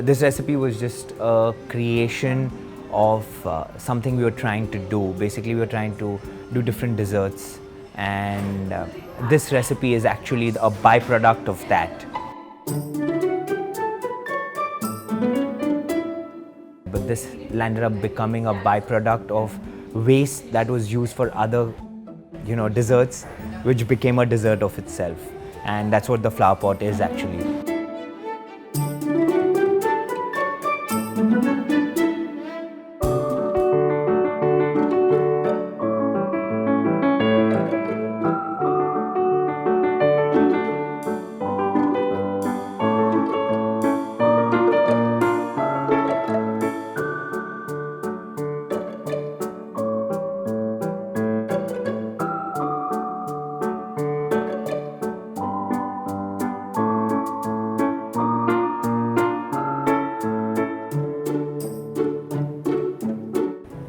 this recipe was just a creation of something we were trying to do. Basically, we were trying to do different desserts, and this recipe is actually a byproduct of that. But this landed up becoming a byproduct of waste that was used for other, desserts, which became a dessert of itself. And that's what the flower pot is actually.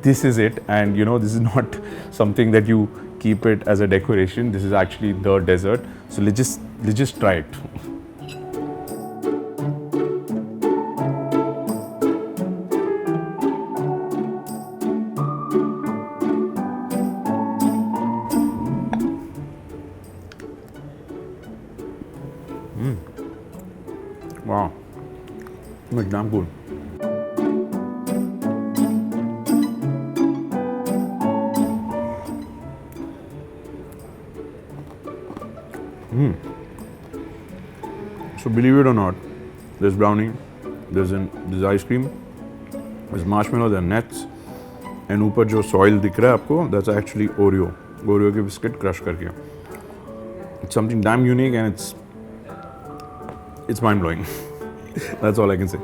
This is it, and this is not something that you keep it as a decoration. This is actually the dessert. So let's just try it. Wow, it's damn good. So believe it or not, there's brownie, there's ice cream, there's marshmallow, there are nuts, and ऊपर जो soil दिख रहा है आपको, that's actually Oreo के biscuit crush करके. It's something damn unique and it's mind blowing. That's all I can say.